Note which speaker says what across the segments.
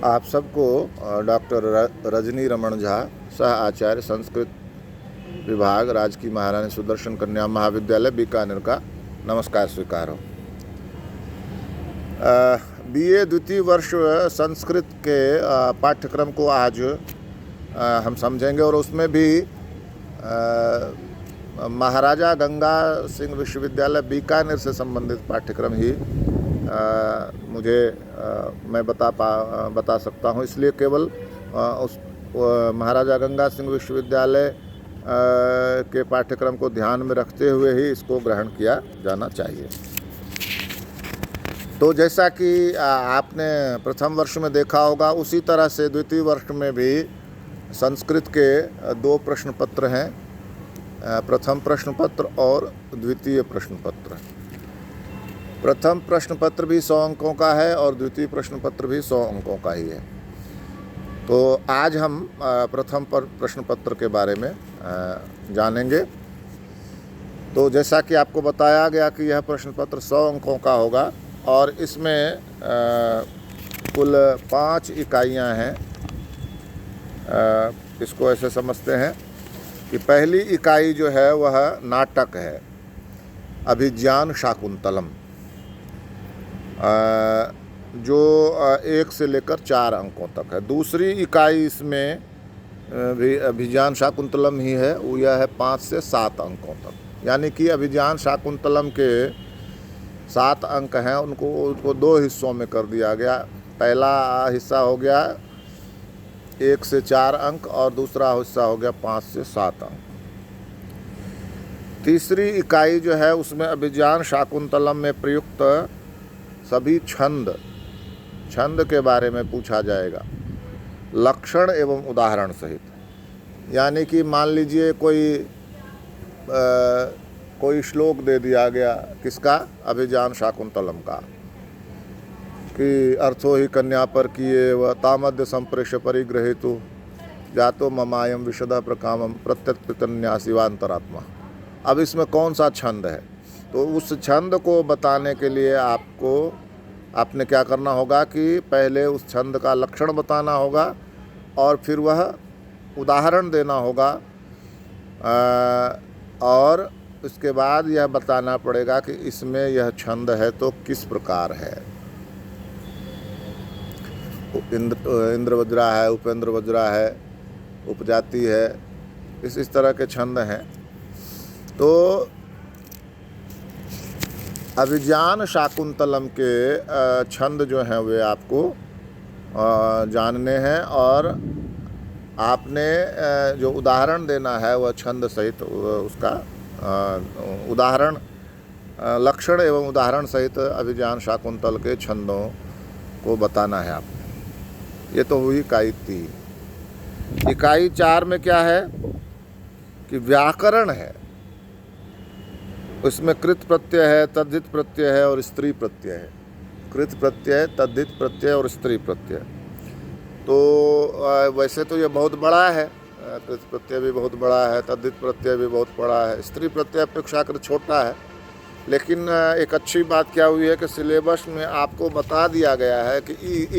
Speaker 1: आप सबको डॉक्टर रजनी रमन झा, सह आचार्य संस्कृत विभाग, राजकीय महारानी सुदर्शन कन्या महाविद्यालय बीकानेर का नमस्कार स्वीकार हो। बीए द्वितीय वर्ष संस्कृत के पाठ्यक्रम को आज हम समझेंगे और उसमें भी महाराजा गंगा सिंह विश्वविद्यालय बीकानेर से संबंधित पाठ्यक्रम ही मैं बता सकता हूँ। इसलिए केवल उस महाराजा गंगा सिंह विश्वविद्यालय के पाठ्यक्रम को ध्यान में रखते हुए ही इसको ग्रहण किया जाना चाहिए। तो जैसा कि आपने प्रथम वर्ष में देखा होगा, उसी तरह से द्वितीय वर्ष में भी संस्कृत के दो प्रश्न पत्र हैं, प्रथम प्रश्न पत्र और द्वितीय प्रश्न पत्र। प्रथम प्रश्न पत्र भी 100 अंकों का है और द्वितीय प्रश्न पत्र भी 100 अंकों का ही है। तो आज हम प्रथम प्रश्न पत्र के बारे में जानेंगे। तो जैसा कि आपको बताया गया कि यह प्रश्न पत्र 100 अंकों का होगा और इसमें कुल 5 इकाइयाँ हैं। इसको ऐसे समझते हैं कि पहली इकाई जो है वह नाटक है, अभिज्ञान शाकुंतलम, जो 1 से लेकर 4 अंकों तक है। दूसरी इकाई इसमें भी अभिज्ञान शाकुंतलम ही है, वो यह है 5 से 7 अंकों तक। यानी कि अभिज्ञान शाकुंतलम के 7 अंक हैं, उनको 2 हिस्सों में कर दिया गया। पहला हिस्सा हो गया 1 से 4 अंक और दूसरा हिस्सा हो गया 5 से 7 अंक। तीसरी इकाई जो है उसमें अभिज्ञान शाकुंतलम में प्रयुक्त सभी छंद के बारे में पूछा जाएगा, लक्षण एवं उदाहरण सहित। यानी कि मान लीजिए कोई श्लोक दे दिया गया, किसका? अभिज्ञान शाकुंतलम का, कि अर्थो ही कन्या पर किए व तामद्य संप्रेक्ष्य परिग्रहितु जातो ममायम विशदा प्रकामम प्रत्यत्पितन्यासिवांतरात्मा। अब इसमें कौन सा छंद है? तो उस छंद को बताने के लिए आपने क्या करना होगा कि पहले उस छंद का लक्षण बताना होगा और फिर वह उदाहरण देना होगा, और उसके बाद यह बताना पड़ेगा कि इसमें यह छंद है तो किस प्रकार है। इंद्र वज्रा है, उपेंद्र वज्रा है, उपजाति है, इस तरह के छंद हैं। तो अभिज्ञान शाकुंतलम के छंद जो हैं वे आपको जानने हैं और आपने जो उदाहरण देना है वह छंद सहित उसका उदाहरण, लक्षण एवं उदाहरण सहित अभिज्ञान शाकुंतल के छंदों को बताना है आपने। ये तो हुई इकाई 3। इकाई 4 में क्या है कि व्याकरण है। उसमें कृत प्रत्यय है, तद्धित प्रत्यय है और स्त्री प्रत्यय है। कृत प्रत्यय, तद्धित प्रत्यय और स्त्री प्रत्यय। तो वैसे तो ये बहुत बड़ा है, कृत प्रत्यय भी बहुत बड़ा है, तद्धित प्रत्यय भी बहुत बड़ा है, स्त्री प्रत्यय अपेक्षाकृत छोटा है। लेकिन एक अच्छी बात क्या हुई है कि सिलेबस में आपको बता दिया गया है कि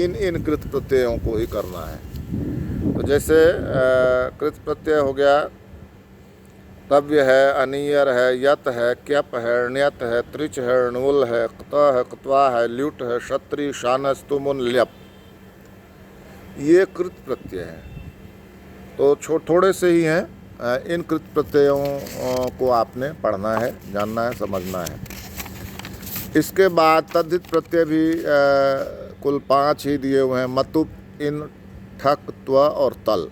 Speaker 1: इन कृत प्रत्ययों को ही करना है। तो जैसे कृत प्रत्यय हो गया, तव्य है, अनियर है, यत है, क्यप है, ण्यत है, त्रिच है, णुल है, क्त है, क्त्वा है, ल्युट है, क्षत्रि, शानस, तुमुन, ल्यप, ये कृत प्रत्यय हैं। तो थोड़े से ही हैं। इन कृत प्रत्ययों को आपने पढ़ना है, जानना है, समझना है। इसके बाद तद्धित प्रत्यय भी कुल 5 ही दिए हुए हैं, मतुप, इन, ठक, त्व और तल।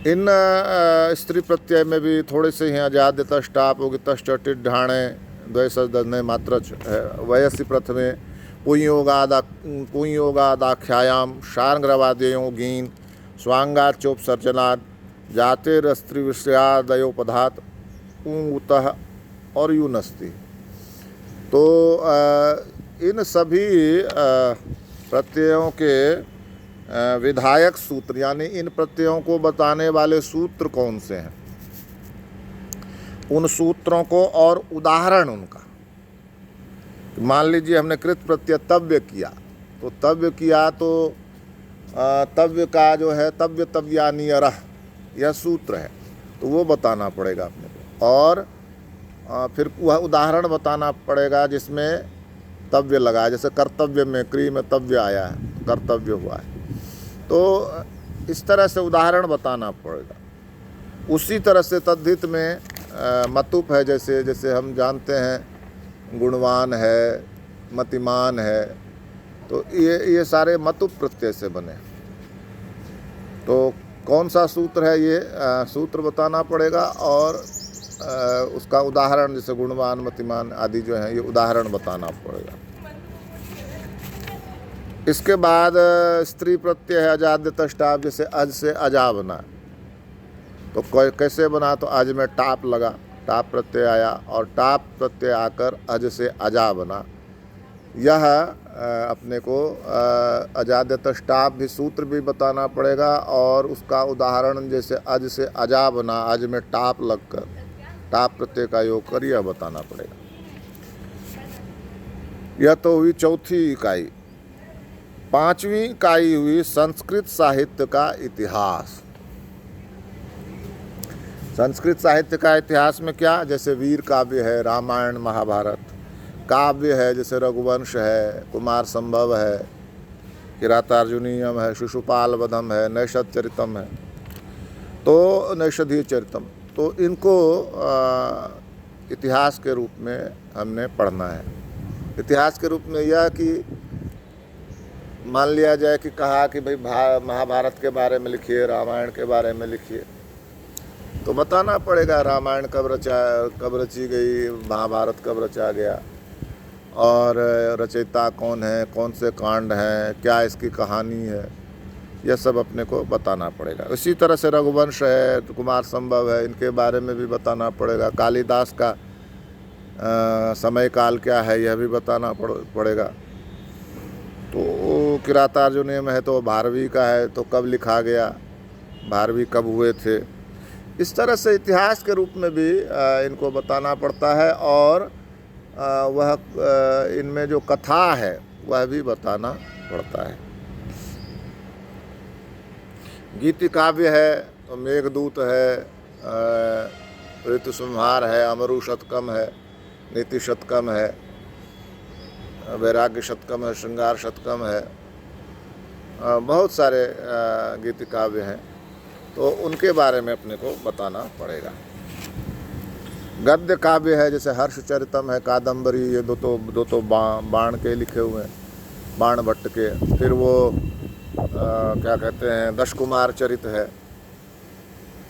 Speaker 1: इन स्त्री प्रत्यय में भी थोड़े से हैं, अजाद्य, तष्टाप, उगितश्च, टिड्, ढाणे, द्वैसदने, मात्र, वयसि प्रथमे, पुंयोगादाख्यायाम, शार्ङ्ग्रवाद्ययों गीन, स्वांगाचोपसर्जनाद, जातेरस्त्रिविषयादयोपधात, उतः और यूनस्ति। तो इन सभी प्रत्ययों के विधायक सूत्र, यानी इन प्रत्ययों को बताने वाले सूत्र कौन से हैं, उन सूत्रों को और उदाहरण उनका। मान लीजिए हमने कृत प्रत्यय तव्य किया, तो तव्य किया तो तव्य का जो है तव्य तव्यानी अरह, यह सूत्र है, तो वो बताना पड़ेगा अपने को। और फिर वह उदाहरण बताना पड़ेगा जिसमें तव्य लगा है, जैसे कर्तव्य में क्री में तव्य आया है, कर्तव्य हुआ है, तो इस तरह से उदाहरण बताना पड़ेगा। उसी तरह से तद्धित में मतुप है, जैसे जैसे हम जानते हैं गुणवान है, मतिमान है, तो ये सारे मतुप प्रत्यय से बने। तो कौन सा सूत्र है ये सूत्र बताना पड़ेगा, और उसका उदाहरण जैसे गुणवान मतिमान आदि जो है ये उदाहरण बताना पड़ेगा। इसके बाद स्त्री प्रत्यय है अजाद्य तष्टाप, जैसे अज से अजा बना, तो कैसे बना, तो अज में टाप लगा, टाप प्रत्यय आया, और टाप प्रत्यय आकर अज से अजा बना। यह अपने को अजाद्य तष्टाप भी सूत्र भी बताना पड़ेगा, और उसका उदाहरण जैसे अज से अजा बना, अज में टाप लगकर टाप प्रत्यय का योग कर यह बताना पड़ेगा। यह तो हुई चौथी इकाई। पांचवी इकाई हुई संस्कृत साहित्य का इतिहास। संस्कृत साहित्य का इतिहास में क्या, जैसे वीर काव्य है, रामायण महाभारत, काव्य है जैसे रघुवंश है, कुमार संभव है, किरातार्जुनीयम है, शिशुपाल वधम है, नैषध चरितम है, तो नैषधीय चरितम, तो इनको इतिहास के रूप में हमने पढ़ना है। इतिहास के रूप में यह कि मान लिया जाए कि कहा कि भाई महाभारत के बारे में लिखिए, रामायण के बारे में लिखिए, तो बताना पड़ेगा रामायण कब रची गई, महाभारत कब रचा गया, और रचयिता कौन है, कौन से कांड हैं, क्या इसकी कहानी है, यह सब अपने को बताना पड़ेगा। इसी तरह से रघुवंश है, कुमार संभव है, इनके बारे में भी बताना पड़ेगा। कालिदास का समय काल क्या है यह भी बताना पड़ेगा। तो किरातार्जुनीयम है तो भारवी का है, तो कब लिखा गया, भारवी कब हुए थे, इस तरह से इतिहास के रूप में भी इनको बताना पड़ता है। और वह इनमें जो कथा है वह भी बताना पड़ता है। गीति काव्य है तो मेघदूत है, ऋतु संहार है, अमरु शतकम है, नीति शतकम है, वैराग्य शतकम है, श्रृंगार शतकम है, बहुत सारे गीति काव्य हैं, तो उनके बारे में अपने को बताना पड़ेगा। गद्य काव्य है जैसे हर्षचरितम है, कादम्बरी, ये दो तो बाण के लिखे हुए हैं, बाण भट्ट के। फिर वो क्या कहते हैं दश कुमार चरित है,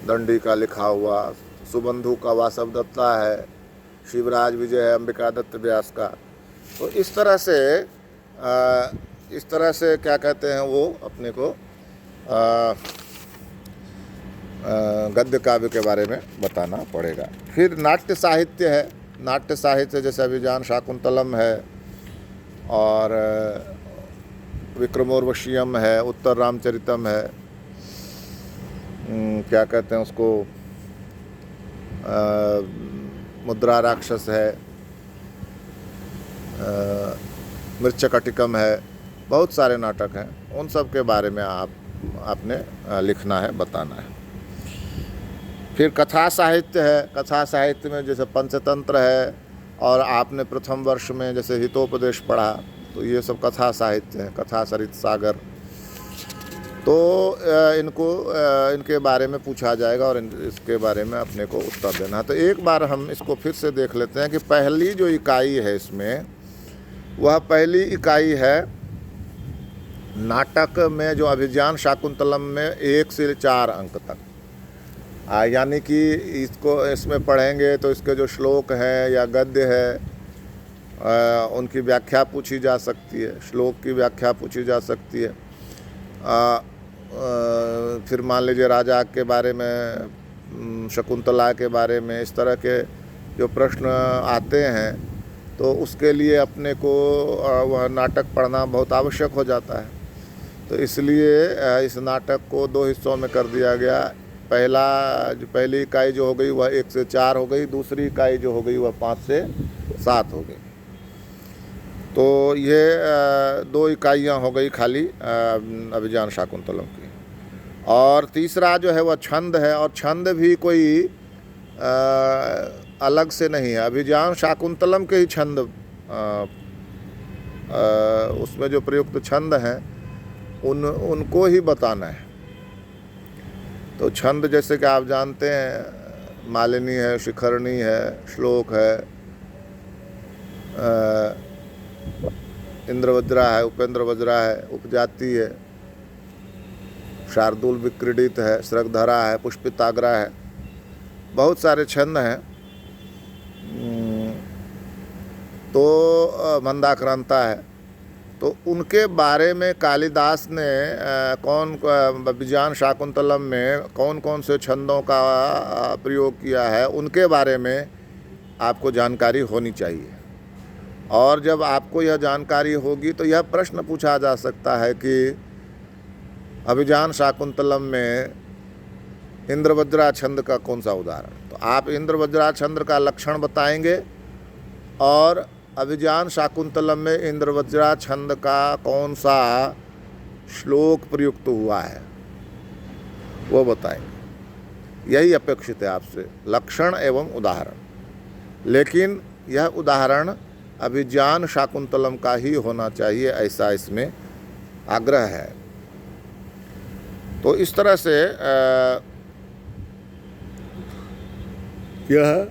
Speaker 1: दंडी का लिखा हुआ, सुबंधु का वासव दत्ता है, शिवराज विजय है अंबिका दत्त व्यास का। तो इस तरह से क्या कहते हैं वो अपने को गद्य काव्य के बारे में बताना पड़ेगा। फिर नाट्य साहित्य है, नाट्य साहित्य जैसे अभिज्ञान शाकुंतलम है, और विक्रमोर्वशीयम है, उत्तर रामचरितम है, क्या कहते हैं उसको मुद्रा राक्षस है, मृच्छकटिकम है, बहुत सारे नाटक हैं। उन सब के बारे में आपने लिखना है, बताना है। फिर कथा साहित्य है, कथा साहित्य में जैसे पंचतंत्र है, और आपने प्रथम वर्ष में जैसे हितोपदेश पढ़ा, तो ये सब कथा साहित्य है, कथा सरित सागर। तो इनके बारे में पूछा जाएगा और इसके बारे में अपने को उत्तर देना है। तो एक बार हम इसको फिर से देख लेते हैं कि पहली जो इकाई है इसमें, वह पहली इकाई है नाटक में जो अभिज्ञान शाकुंतलम में 1 से 4 अंक तक, यानी कि इसमें पढ़ेंगे तो इसके जो श्लोक हैं या गद्य है उनकी व्याख्या पूछी जा सकती है, श्लोक की व्याख्या पूछी जा सकती है। फिर मान लीजिए राजा के बारे में, शकुंतला के बारे में, इस तरह के जो प्रश्न आते हैं, तो उसके लिए अपने को वह नाटक पढ़ना बहुत आवश्यक हो जाता है। तो इसलिए इस नाटक को 2 हिस्सों में कर दिया गया। पहली इकाई जो हो गई वह 1 से 4 हो गई, दूसरी इकाई जो हो गई वह 5 से 7 हो गई। तो ये दो इकाइयाँ हो गई खाली अभिज्ञान शाकुंतलम की। और तीसरा जो है वह छंद है, और छंद भी कोई अलग से नहीं है, अभिज्ञान शाकुंतलम के ही छंद उसमें जो प्रयुक्त छंद हैं उनको ही बताना है। तो छंद जैसे कि आप जानते हैं, मालिनी है, शिखरणी है, श्लोक है, इंद्रवज्रा है, उपेंद्र वज्रा है, उपजाति है, शार्दूल विक्रीडित है, श्रगधरा है, पुष्पिताग्रा है, बहुत सारे छंद हैं। तो मंदाक्रांता है। तो उनके बारे में कालिदास ने अभिज्ञान शाकुंतलम में कौन कौन से छंदों का प्रयोग किया है, उनके बारे में आपको जानकारी होनी चाहिए। और जब आपको यह जानकारी होगी तो यह प्रश्न पूछा जा सकता है कि अभिज्ञान शाकुंतलम में इंद्रवज्रा छंद का कौन सा उदाहरण। तो आप इंद्रवज्रा छंद का लक्षण बताएंगे और अभिज्ञान शाकुंतलम में इंद्रवज्रा छंद का कौन सा श्लोक प्रयुक्त हुआ है वो बताएंगे। यही अपेक्षित है आपसे, लक्षण एवं उदाहरण। लेकिन यह उदाहरण अभिज्ञान शाकुंतलम का ही होना चाहिए, ऐसा इसमें आग्रह है। तो इस तरह से यह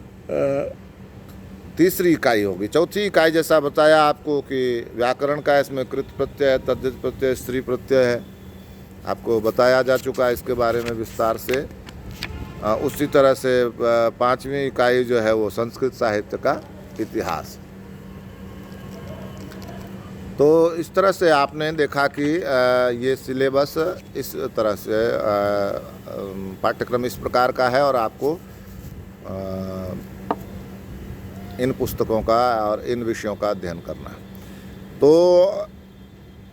Speaker 1: तीसरी इकाई होगी। चौथी इकाई जैसा बताया आपको कि व्याकरण का इसमें कृत प्रत्यय है, तद्धित प्रत्यय, स्त्री प्रत्यय है, आपको बताया जा चुका है इसके बारे में विस्तार से। उसी तरह से पांचवी इकाई जो है वो संस्कृत साहित्य का इतिहास। तो इस तरह से आपने देखा कि ये सिलेबस इस तरह से पाठ्यक्रम इस प्रकार का है, और आपको इन पुस्तकों का और इन विषयों का अध्ययन करना है। तो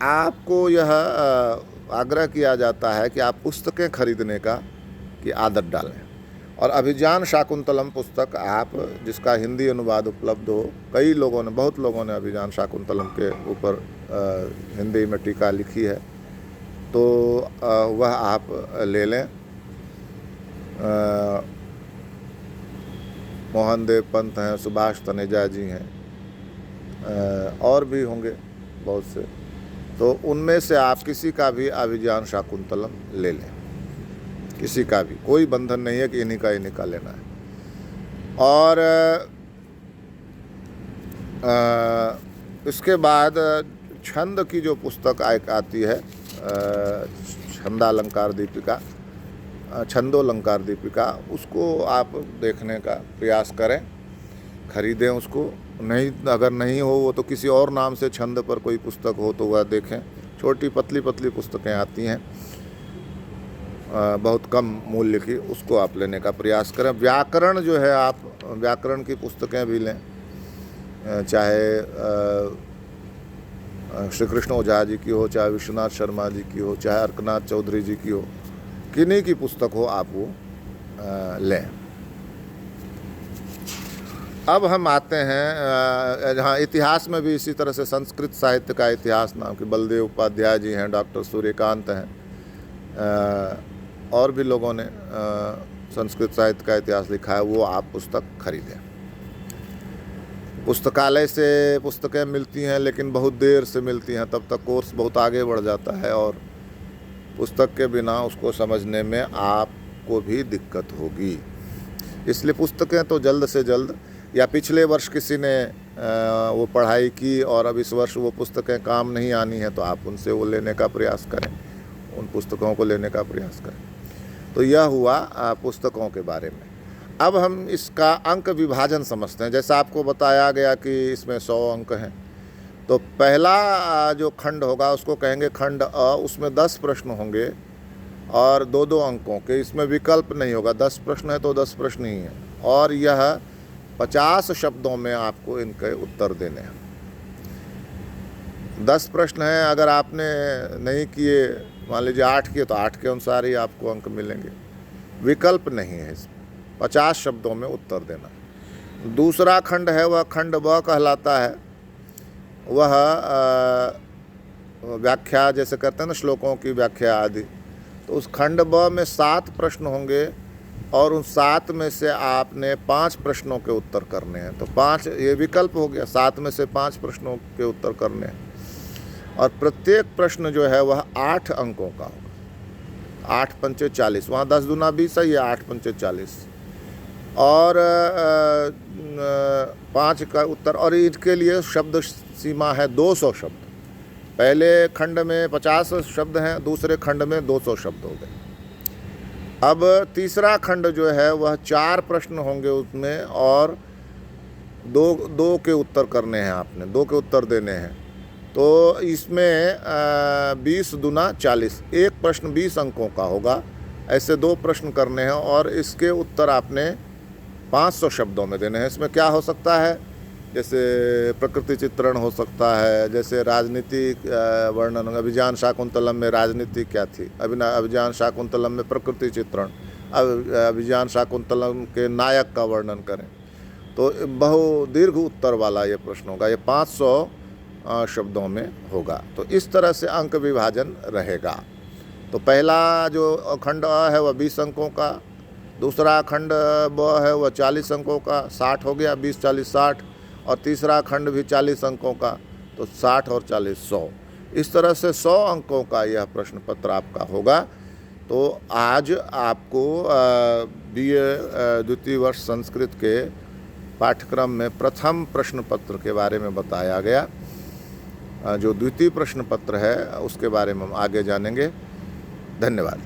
Speaker 1: आपको यह आग्रह किया जाता है कि आप पुस्तकें खरीदने की आदत डालें। और अभिज्ञान शाकुंतलम पुस्तक आप जिसका हिंदी अनुवाद उपलब्ध हो, कई लोगों ने, बहुत लोगों ने अभिज्ञान शाकुंतलम के ऊपर हिंदी में टीका लिखी है, तो वह आप ले लें। मोहन देव पंत हैं, सुभाष तनेजा जी हैं, और भी होंगे बहुत से। तो उनमें से आप किसी का भी अभिज्ञान शाकुंतलम ले लें, किसी का भी, कोई बंधन नहीं है कि इन्हीं का लेना है। और इसके बाद छंद की जो पुस्तक आती है, छंदालंकार दीपिका, छंदोलंकार दीपिका, उसको आप देखने का प्रयास करें, खरीदें उसको। नहीं, अगर नहीं हो वो तो किसी और नाम से छंद पर कोई पुस्तक हो तो वह देखें। छोटी पतली पतली पुस्तकें आती हैं बहुत कम मूल्य की, उसको आप लेने का प्रयास करें। व्याकरण जो है, आप व्याकरण की पुस्तकें भी लें, चाहे श्री कृष्ण ओझा जी की हो, चाहे विश्वनाथ शर्मा जी की हो, चाहे अर्कनाथ चौधरी जी की हो, किन्हीं की पुस्तक हो आप वो लें। अब हम आते हैं जहाँ इतिहास में भी इसी तरह से संस्कृत साहित्य का इतिहास नाम के बलदेव उपाध्याय जी हैं, डॉक्टर सूर्यकांत हैं, और भी लोगों ने संस्कृत साहित्य का इतिहास लिखा है, वो आप पुस्तक खरीदें। पुस्तकालय से पुस्तकें मिलती हैं लेकिन बहुत देर से मिलती हैं, तब तक कोर्स बहुत आगे बढ़ जाता है और पुस्तक के बिना उसको समझने में आपको भी दिक्कत होगी। इसलिए पुस्तकें तो जल्द से जल्द, या पिछले वर्ष किसी ने वो पढ़ाई की और अब इस वर्ष वो पुस्तकें काम नहीं आनी है, तो आप उनसे वो लेने का प्रयास करें, उन पुस्तकों को लेने का प्रयास करें। तो यह हुआ पुस्तकों के बारे में। अब हम इसका अंक विभाजन समझते हैं। जैसा आपको बताया गया कि इसमें 100 अंक हैं, तो पहला जो खंड होगा उसको कहेंगे खंड अ। उसमें 10 प्रश्न होंगे और 2-2 अंकों के, इसमें विकल्प नहीं होगा। 10 प्रश्न है तो 10 प्रश्न ही हैं, और यह 50 शब्दों में आपको इनके उत्तर देने हैं। 10 प्रश्न हैं, अगर आपने नहीं किए, मान लीजिए 8 किए, तो 8 के अनुसार ही आपको अंक मिलेंगे। विकल्प नहीं है इसमें, 50 शब्दों में उत्तर देना। दूसरा खंड है वह खंड ब कहलाता है। वह व्याख्या जैसे करते हैं ना, श्लोकों की व्याख्या आदि, तो उस खंड ब में 7 प्रश्न होंगे और उन 7 में से आपने 5 प्रश्नों के उत्तर करने हैं। तो 5 ये विकल्प हो गया, 7 में से 5 प्रश्नों के उत्तर करने हैं और प्रत्येक प्रश्न जो है वह 8 अंकों का होगा। 8 पंचे 40, वहाँ 10 दूना 20 है, ये 8 पंचे 40 और 5 का उत्तर। और इनके लिए शब्द सीमा है 200 शब्द। पहले खंड में 50 शब्द हैं, दूसरे खंड में 200 शब्द हो गए। अब तीसरा खंड जो है वह 4 प्रश्न होंगे उसमें और दो के उत्तर करने हैं, आपने 2 के उत्तर देने हैं। तो इसमें 20 दूना 40, एक प्रश्न 20 अंकों का होगा। ऐसे 2 प्रश्न करने हैं और इसके उत्तर आपने 500 शब्दों में देने हैं। इसमें क्या हो सकता है, जैसे प्रकृति चित्रण हो सकता है, जैसे राजनीतिक वर्णन, अभिज्ञान शाकुंतलम में राजनीति क्या थी, अभिज्ञान शाकुंतलम में प्रकृति चित्रण, अभिज्ञान शाकुंतलम के नायक का वर्णन करें। तो बहुदीर्घ उत्तर वाला ये प्रश्न होगा, ये 500 शब्दों में होगा। तो इस तरह से अंक विभाजन रहेगा। तो पहला जो खंड अ है वह 20 अंकों का, दूसरा खंड ब है वह 40 अंकों का, 60 हो गया, 20 40 60, और तीसरा खंड भी 40 अंकों का, तो 60 और 40 100। इस तरह से 100 अंकों का यह प्रश्न पत्र आपका होगा। तो आज आपको BA द्वितीय वर्ष संस्कृत के पाठ्यक्रम में प्रथम प्रश्न पत्र के बारे में बताया गया। जो द्वितीय प्रश्न पत्र है उसके बारे में हम आगे जानेंगे। धन्यवाद।